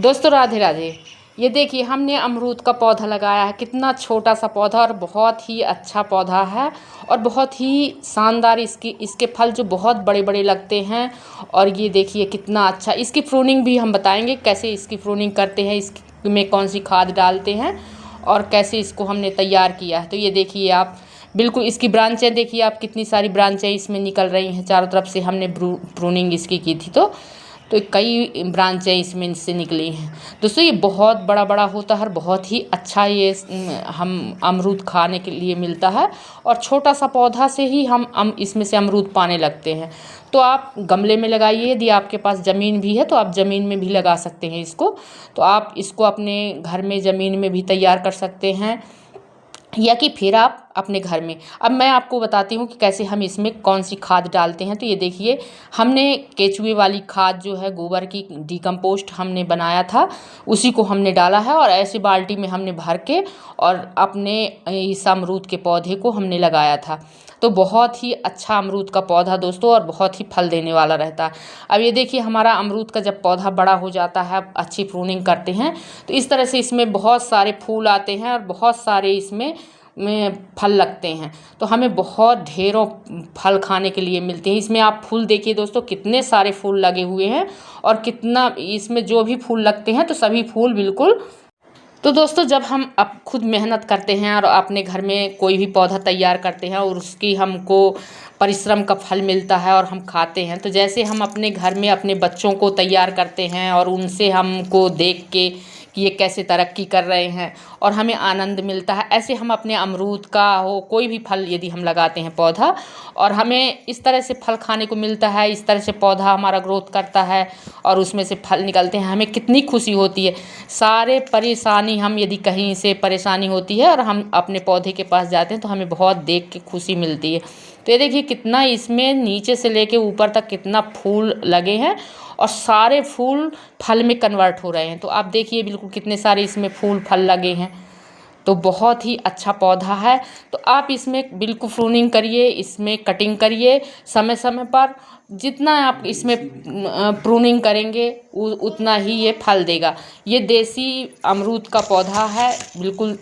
दोस्तों राधे राधे। ये देखिए हमने अमरूद का पौधा लगाया है, कितना छोटा सा पौधा और बहुत ही अच्छा पौधा है और बहुत ही शानदार इसके फल जो बहुत बड़े बड़े लगते हैं। और ये देखिए कितना अच्छा, इसकी प्रूनिंग भी हम बताएंगे कैसे इसकी प्रूनिंग करते हैं, इसमें कौन सी खाद डालते हैं और कैसे इसको हमने तैयार किया है। तो ये देखिए आप बिल्कुल इसकी ब्रांचें देखिए आप, कितनी सारी ब्रांचें इसमें निकल रही हैं चारों तरफ से। हमने प्रूनिंग इसकी की थी तो कई ब्रांचें इसमें से निकली हैं। दोस्तों ये बहुत बड़ा बड़ा होता है और बहुत ही अच्छा ये हम अमरूद खाने के लिए मिलता है और छोटा सा पौधा से ही हम इसमें से अमरूद पाने लगते हैं। तो आप गमले में लगाइए, यदि आपके पास ज़मीन भी है तो आप ज़मीन में भी लगा सकते हैं इसको। तो आप इसको अपने घर में ज़मीन में भी तैयार कर सकते हैं या कि फिर आप अपने घर में। अब मैं आपको बताती हूँ कि कैसे हम इसमें कौन सी खाद डालते हैं। तो ये देखिए हमने केचुए वाली खाद जो है, गोबर की डिकम्पोस्ट हमने बनाया था, उसी को हमने डाला है और ऐसे बाल्टी में हमने भर के और अपने इस अमरूद के पौधे को हमने लगाया था। तो बहुत ही अच्छा अमरूद का पौधा दोस्तों, और बहुत ही फल देने वाला रहता है। अब ये देखिए हमारा अमरूद का जब पौधा बड़ा हो जाता है, अच्छी प्रूनिंग करते हैं तो इस तरह से इसमें बहुत सारे फूल आते हैं और बहुत सारे इसमें फल लगते हैं। तो हमें बहुत ढेरों फल खाने के लिए मिलते हैं। इसमें आप फूल देखिए दोस्तों, कितने सारे फूल लगे हुए हैं और कितना इसमें जो भी फूल लगते हैं तो सभी फूल बिल्कुल। तो दोस्तों जब हम अब खुद मेहनत करते हैं और अपने घर में कोई भी पौधा तैयार करते हैं और उसकी हमको परिश्रम का फल मिलता है और हम खाते हैं, तो जैसे हम अपने घर में अपने बच्चों को तैयार करते हैं और उनसे हमको देख के कि ये कैसे तरक्की कर रहे हैं और हमें आनंद मिलता है, ऐसे हम अपने अमरूद का हो कोई भी फल यदि हम लगाते हैं पौधा और हमें इस तरह से फल खाने को मिलता है, इस तरह से पौधा हमारा ग्रोथ करता है और उसमें से फल निकलते हैं, हमें कितनी खुशी होती है। सारे परेशानी हम यदि कहीं से परेशानी होती है और हम अपने पौधे के पास जाते हैं तो हमें बहुत देख के खुशी मिलती है। तो ये देखिए कितना इसमें नीचे से लेके ऊपर तक कितना फूल लगे हैं और सारे फूल फल में कन्वर्ट हो रहे हैं। तो आप देखिए बिल्कुल कितने सारे इसमें फूल फल लगे हैं। तो बहुत ही अच्छा पौधा है। तो आप इसमें बिल्कुल प्रूनिंग करिए, इसमें कटिंग करिए समय समय पर। जितना आप इसमें प्रूनिंग करेंगे उतना ही ये फल देगा। ये देसी अमरूद का पौधा है, बिल्कुल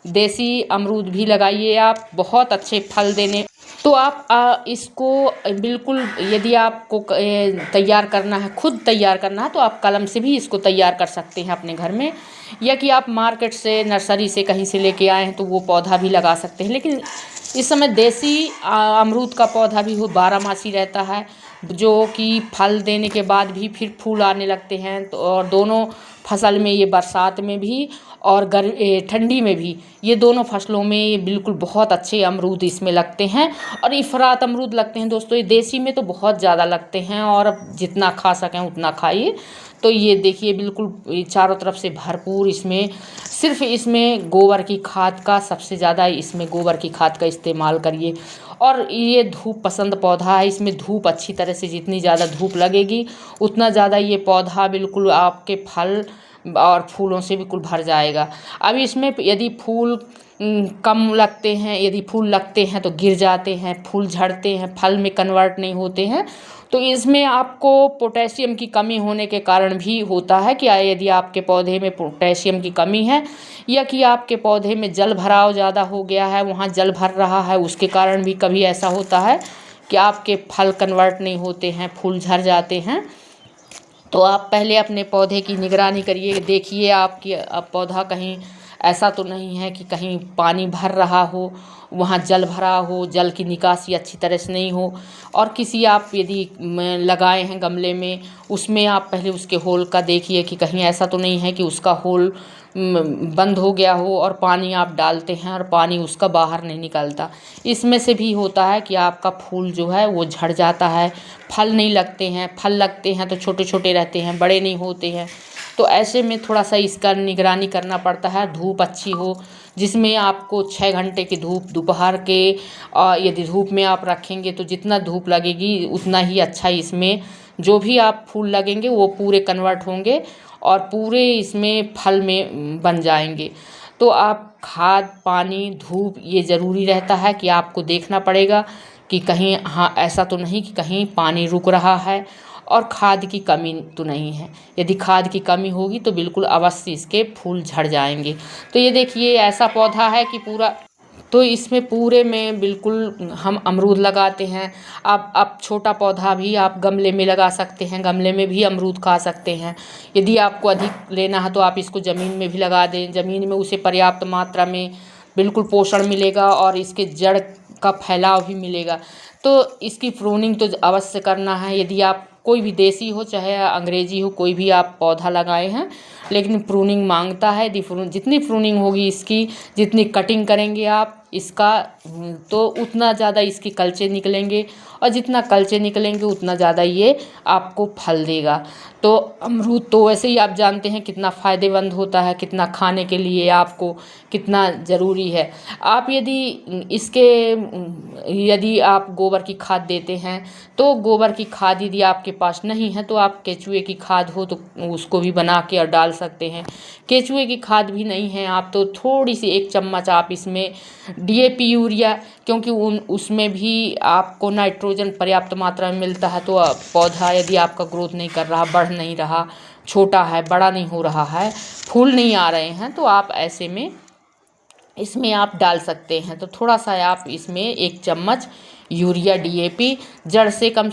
देसी अमरूद भी लगाइए आप, बहुत अच्छे फल देने। तो आप इसको बिल्कुल यदि आपको तैयार करना है, खुद तैयार करना है, तो आप कलम से भी इसको तैयार कर सकते हैं अपने घर में, या कि आप मार्केट से नर्सरी से कहीं से लेके आए हैं तो वो पौधा भी लगा सकते हैं। लेकिन इस समय देसी अमरूद का पौधा भी वो 12 मासी रहता है, जो कि फल देने के बाद भी फिर फूल आने लगते हैं। तो और दोनों फसल में, ये बरसात में भी और ठंडी में भी, ये दोनों फसलों में ये बिल्कुल बहुत अच्छे अमरूद इसमें लगते हैं और इफ़रात अमरूद लगते हैं दोस्तों। ये देसी में तो बहुत ज़्यादा लगते हैं और जितना खा सकें उतना खाइए। तो ये देखिए बिल्कुल चारों तरफ से भरपूर इसमें, सिर्फ इसमें गोबर की खाद का सबसे ज़्यादा, इसमें गोबर की खाद का इस्तेमाल करिए। और ये धूप पसंद पौधा है, इसमें धूप अच्छी तरह से, जितनी ज़्यादा धूप लगेगी उतना ज़्यादा ये पौधा बिल्कुल आपके फल और फूलों से बिल्कुल भर जाएगा। अब इसमें यदि फूल कम लगते हैं, यदि फूल लगते हैं तो गिर जाते हैं, फूल झड़ते हैं, फल में कन्वर्ट नहीं होते हैं, तो इसमें आपको पोटेशियम की कमी होने के कारण भी होता है कि यदि आपके पौधे में पोटेशियम की कमी है या कि आपके पौधे में जल भराव ज़्यादा हो गया है, वहाँ जल भर रहा है, उसके कारण भी कभी ऐसा होता है कि आपके फल कन्वर्ट नहीं होते हैं, फूल झड़ जाते हैं। तो आप पहले अपने पौधे की निगरानी करिए, देखिए आपकी पौधा कहीं ऐसा तो नहीं है कि कहीं पानी भर रहा हो, वहाँ जल भरा हो, जल की निकासी अच्छी तरह से नहीं हो। और किसी आप यदि लगाए हैं गमले में, उसमें आप पहले उसके होल का देखिए कि कहीं ऐसा तो नहीं है कि उसका होल बंद हो गया हो और पानी आप डालते हैं और पानी उसका बाहर नहीं निकलता। इसमें से भी होता है कि आपका फूल जो है वो झड़ जाता है, फल नहीं लगते हैं, फल लगते हैं तो छोटे छोटे रहते हैं, बड़े नहीं होते हैं। तो ऐसे में थोड़ा सा इसका निगरानी करना पड़ता है। धूप अच्छी हो, जिसमें आपको 6 घंटे की धूप दोपहर के, यदि धूप में आप रखेंगे तो जितना धूप लगेगी उतना ही अच्छा इसमें जो भी आप फूल लगेंगे वो पूरे कन्वर्ट होंगे और पूरे इसमें फल में बन जाएंगे। तो आप खाद, पानी, धूप ये ज़रूरी रहता है कि आपको देखना पड़ेगा कि कहीं, हाँ ऐसा तो नहीं कि कहीं पानी रुक रहा है और खाद की कमी तो नहीं है। यदि खाद की कमी होगी तो बिल्कुल अवश्य इसके फूल झड़ जाएंगे। तो ये देखिए ऐसा पौधा है कि पूरा, तो इसमें पूरे में बिल्कुल हम अमरूद लगाते हैं। आप छोटा पौधा भी आप गमले में लगा सकते हैं, गमले में भी अमरूद खा सकते हैं। यदि आपको अधिक लेना है तो आप इसको ज़मीन में भी लगा दें, ज़मीन में उसे पर्याप्त मात्रा में बिल्कुल पोषण मिलेगा और इसके जड़ का फैलाव भी मिलेगा। तो इसकी प्रूनिंग तो अवश्य करना है। यदि आप कोई भी देसी हो चाहे अंग्रेजी हो, कोई भी आप पौधा लगाए हैं, लेकिन प्रूनिंग मांगता है। यदि जितनी प्रूनिंग होगी इसकी, जितनी कटिंग करेंगे आप इसका, तो उतना ज़्यादा इसकी कलचे निकलेंगे, और जितना कलचे निकलेंगे उतना ज़्यादा ये आपको फल देगा। तो अमरूद तो वैसे ही आप जानते हैं कितना फ़ायदेमंद होता है, कितना खाने के लिए आपको कितना ज़रूरी है। आप यदि आप गोबर की खाद देते हैं तो गोबर की खाद यदि आपके पास नहीं है तो आप केचुए की खाद हो तो उसको भी बना के और डाल सकते हैं। केचुए की खाद भी नहीं है आप तो थोड़ी सी 1 चम्मच आप इसमें डीएपी यूरिया, क्योंकि उसमें भी आपको नाइट्रोजन पर्याप्त मात्रा में मिलता है। तो पौधा यदि आपका ग्रोथ नहीं कर रहा, बढ़ नहीं रहा, छोटा है, बड़ा नहीं हो रहा है, फूल नहीं आ रहे हैं, तो आप ऐसे में इसमें आप डाल सकते हैं। तो थोड़ा सा आप इसमें 1 चम्मच यूरिया डीएपी जड़ से कम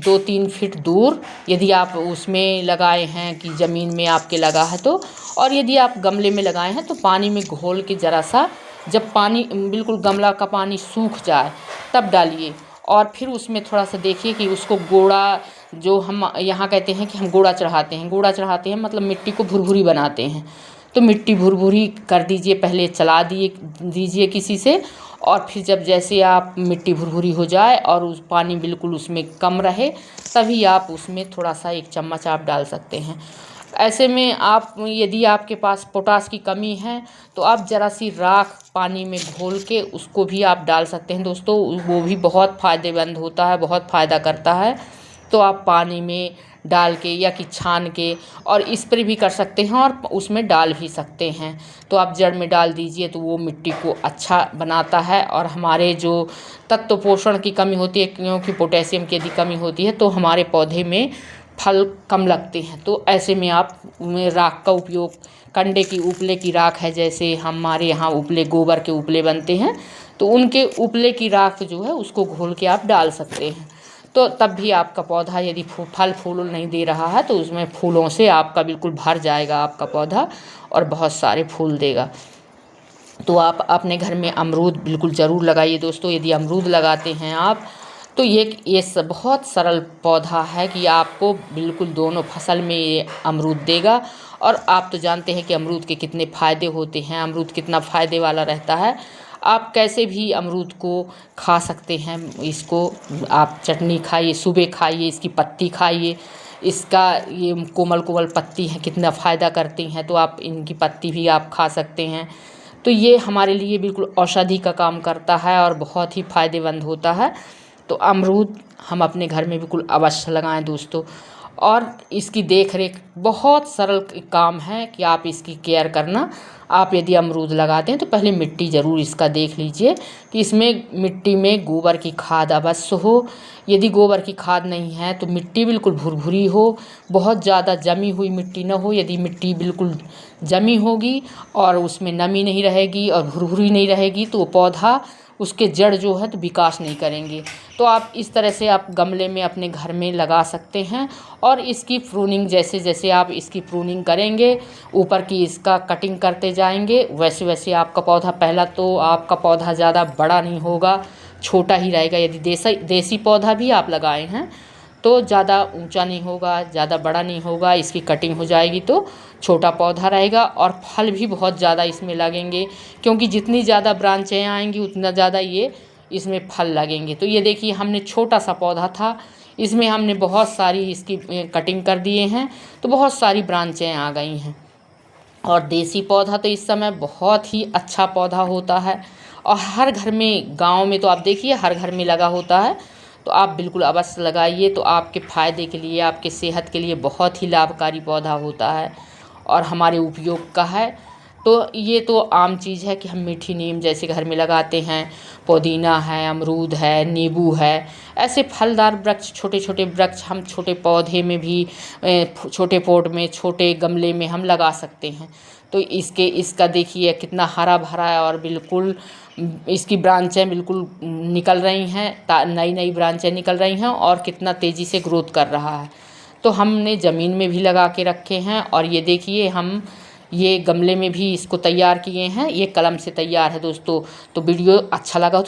2-3 फीट दूर यदि आप उसमें लगाए हैं कि ज़मीन में आपके लगा है तो, और यदि आप गमले में लगाए हैं तो पानी में घोल के ज़रा सा, जब पानी बिल्कुल गमला का पानी सूख जाए तब डालिए। और फिर उसमें थोड़ा सा देखिए कि उसको गोड़ा, जो हम यहाँ कहते हैं कि हम गोड़ा चढ़ाते हैं, गोड़ा चढ़ाते हैं मतलब मिट्टी को भुरभुरी बनाते हैं। तो मिट्टी भुरभुरी कर दीजिए, पहले चला दीजिए किसी से, और फिर जब जैसे आप मिट्टी भुरभुरी हो जाए और उस पानी बिल्कुल उसमें कम रहे तभी आप उसमें थोड़ा सा 1 चम्मच आप डाल सकते हैं। ऐसे में आप यदि आपके पास पोटास की कमी है तो आप ज़रा सी राख पानी में घोल के उसको भी आप डाल सकते हैं दोस्तों, वो भी बहुत फ़ायदेमंद होता है, बहुत फ़ायदा करता है। तो आप पानी में डाल के या कि छान के और स्प्रे भी कर सकते हैं और उसमें डाल भी सकते हैं। तो आप जड़ में डाल दीजिए तो वो मिट्टी को अच्छा बनाता है। और हमारे जो तत्व पोषण की कमी होती है, क्योंकि पोटेशियम की यदि कमी होती है तो हमारे पौधे में फल कम लगते हैं। तो ऐसे में आप राख का उपयोग, कंडे की उपले की राख है, जैसे हमारे यहाँ उपले गोबर के उपले बनते हैं तो उनके उपले की राख जो है उसको घोल के आप डाल सकते हैं। तो तब भी आपका पौधा यदि फल फूल नहीं दे रहा है तो उसमें फूलों से आपका बिल्कुल भर जाएगा आपका पौधा और बहुत सारे फूल देगा। तो आप अपने घर में अमरूद बिल्कुल ज़रूर लगाइए दोस्तों। यदि अमरूद लगाते हैं आप तो ये सब बहुत सरल पौधा है कि आपको बिल्कुल दोनों फसल में ये अमरूद देगा। और आप तो जानते हैं कि अमरूद के कितने फ़ायदे होते हैं, अमरूद कितना फ़ायदे वाला रहता है। आप कैसे भी अमरूद को खा सकते हैं, इसको आप चटनी खाइए, सुबह खाइए, इसकी पत्ती खाइए, इसका ये कोमल कोमल पत्ती है कितना फ़ायदा करती हैं, तो आप इनकी पत्ती भी आप खा सकते हैं। तो ये हमारे लिए बिल्कुल औषधि का काम करता है और बहुत ही फ़ायदेमंद होता है। तो अमरूद हम अपने घर में बिल्कुल अवश्य लगाएं दोस्तों। और इसकी देख रेख बहुत सरल काम है कि आप इसकी केयर करना। आप यदि अमरूद लगाते हैं तो पहले मिट्टी ज़रूर इसका देख लीजिए कि इसमें मिट्टी में गोबर की खाद अवश्य हो। यदि गोबर की खाद नहीं है तो मिट्टी बिल्कुल भुरभुरी हो, बहुत ज़्यादा जमी हुई मिट्टी न हो। यदि मिट्टी बिल्कुल जमी होगी और उसमें नमी नहीं रहेगी और भुरभुरी नहीं रहेगी तो पौधा, उसके जड़ जो है तो विकास नहीं करेंगे। तो आप इस तरह से आप गमले में अपने घर में लगा सकते हैं। और इसकी प्रूनिंग जैसे जैसे आप इसकी प्रूनिंग करेंगे, ऊपर की इसका कटिंग करते जाएंगे, वैसे वैसे आपका पौधा, पहला तो आपका पौधा ज़्यादा बड़ा नहीं होगा, छोटा ही रहेगा। यदि देसी पौधा भी आप लगाए हैं तो ज़्यादा ऊंचा नहीं होगा, ज़्यादा बड़ा नहीं होगा, इसकी कटिंग हो जाएगी तो छोटा पौधा रहेगा। और फल भी बहुत ज़्यादा इसमें लगेंगे, क्योंकि जितनी ज़्यादा ब्रांचें आएंगी उतना ज़्यादा ये इसमें फल लगेंगे। तो ये देखिए हमने छोटा सा पौधा था, इसमें हमने बहुत सारी इसकी कटिंग कर दिए हैं तो बहुत सारी ब्रांचें आ गई हैं। और देसी पौधा तो इस समय बहुत ही अच्छा पौधा होता है और हर घर में, गांव में तो आप देखिए हर घर में लगा होता है। तो आप बिल्कुल अवश्य लगाइए, तो आपके फ़ायदे के लिए, आपके सेहत के लिए बहुत ही लाभकारी पौधा होता है और हमारे उपयोग का है। तो ये तो आम चीज़ है कि हम मीठी नीम जैसे घर में लगाते हैं, पुदीना है, अमरूद है, नींबू है, ऐसे फलदार वृक्ष, छोटे छोटे वृक्ष हम छोटे पौधे में भी छोटे पॉट में, छोटे गमले में हम लगा सकते हैं। तो इसका देखिए कितना हरा भरा है और बिल्कुल इसकी ब्रांचें बिल्कुल निकल रही हैं, नई नई ब्रांचें निकल रही हैं और कितना तेज़ी से ग्रोथ कर रहा है। तो हमने ज़मीन में भी लगा के रखे हैं और ये देखिए हम ये गमले में भी इसको तैयार किए हैं, ये कलम से तैयार है दोस्तों। तो वीडियो अच्छा लगा